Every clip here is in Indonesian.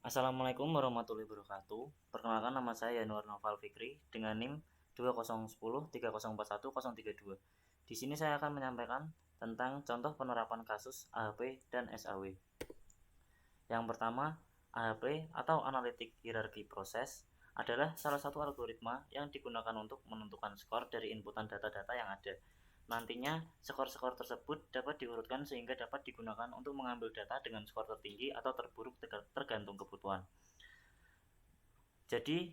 Assalamualaikum warahmatullahi wabarakatuh. Perkenalkan, nama saya Yanuar Noval Fikri dengan NIM 201030410032. Di sini saya akan menyampaikan tentang contoh penerapan kasus AHP dan SAW. Yang pertama, AHP atau Analytic Hierarchy Process adalah salah satu algoritma yang digunakan untuk menentukan skor dari inputan data-data yang ada. Nantinya, skor-skor tersebut dapat diurutkan sehingga dapat digunakan untuk mengambil data dengan skor tertinggi atau terburuk tergantung kebutuhan. Jadi,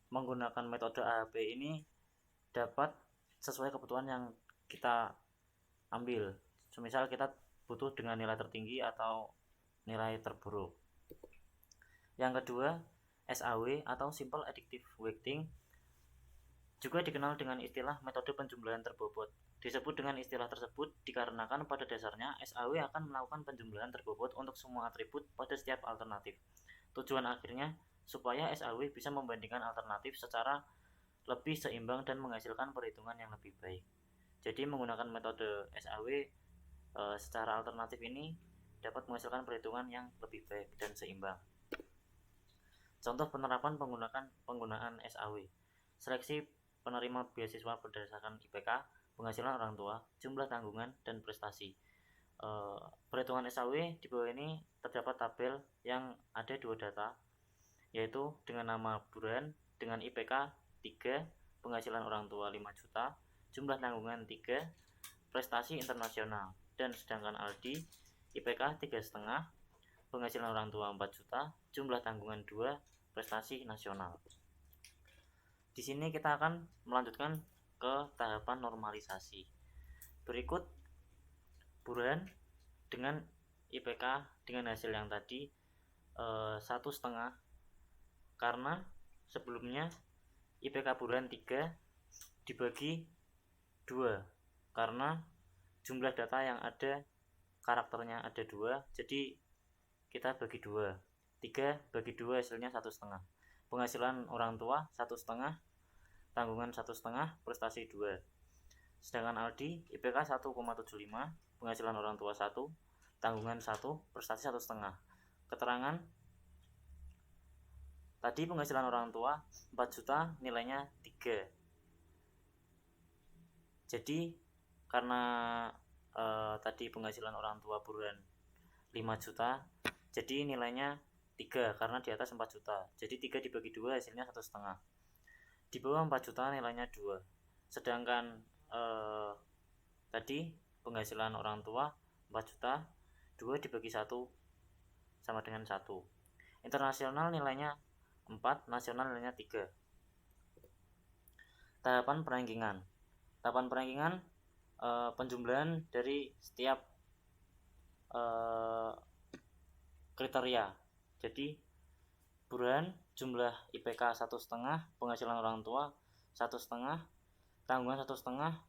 menggunakan metode AHP ini dapat sesuai kebutuhan yang kita ambil. Semisal kita butuh dengan nilai tertinggi atau nilai terburuk. Yang kedua, SAW atau Simple Additive Weighting juga dikenal dengan istilah metode penjumlahan terbobot. Disebut dengan istilah tersebut dikarenakan pada dasarnya SAW akan melakukan penjumlahan terbobot untuk semua atribut pada setiap alternatif. Tujuan akhirnya supaya SAW bisa membandingkan alternatif secara lebih seimbang dan menghasilkan perhitungan yang lebih baik. Jadi menggunakan metode SAW secara alternatif ini dapat menghasilkan perhitungan yang lebih baik dan seimbang. Contoh penerapan penggunaan SAW: seleksi penerima beasiswa berdasarkan IPK, penghasilan orang tua, jumlah tanggungan, dan prestasi. Perhitungan SAW di bawah ini terdapat tabel yang ada dua data, yaitu dengan nama Burhan dengan IPK 3, penghasilan orang tua 5 juta, jumlah tanggungan 3, prestasi internasional, dan sedangkan Aldi IPK 3,5, penghasilan orang tua 4 juta, jumlah tanggungan 2, prestasi nasional. Di sini kita akan melanjutkan ke tahapan normalisasi. Berikut Burhan dengan IPK dengan hasil yang tadi 1,5, karena sebelumnya IPK Burhan 3 dibagi 2 karena jumlah data yang ada karakternya ada 2, jadi kita bagi 2. 3 bagi 2 hasilnya 1,5. Penghasilan orang tua 1,5, tanggungan 1,5, prestasi 2. Sedangkan Aldi IPK 1,75, penghasilan orang tua 1, tanggungan 1, prestasi 1,5. Keterangan tadi penghasilan orang tua 4 juta, nilainya 3. Jadi karena tadi penghasilan orang tua Burhan 5 juta, jadi nilainya 3 karena di atas 4 juta. Jadi 3 dibagi 2 hasilnya 1,5. Di bawah 4 juta nilainya 2. Sedangkan tadi penghasilan orang tua 4 juta, 2 dibagi 1 sama dengan 1. Internasional nilainya 4, nasional nilainya 3. Tahapan perankingan. Tahapan perankingan penjumlahan dari setiap kriteria. Jadi Burhan jumlah IPK 1,5, penghasilan orang tua 1,5, tanggungan 1,5,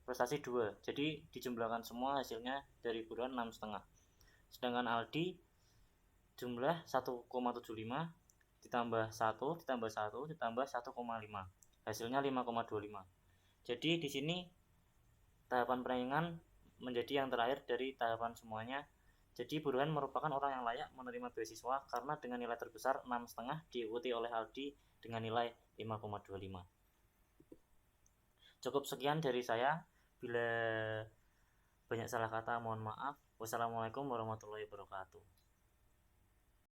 prestasi 2. Jadi dijumlahkan semua hasilnya dari Burhan 6,5. Sedangkan Aldi jumlah 1,75 ditambah 1 ditambah 1 ditambah 1,5, hasilnya 5,25. Jadi di sini tahapan perankingan menjadi yang terakhir dari tahapan semuanya. Jadi Burhan merupakan orang yang layak menerima beasiswa karena dengan nilai terbesar 6,5 diikuti oleh Aldi dengan nilai 5,25. Cukup sekian dari saya. Bila banyak salah kata mohon maaf. Wassalamualaikum warahmatullahi wabarakatuh.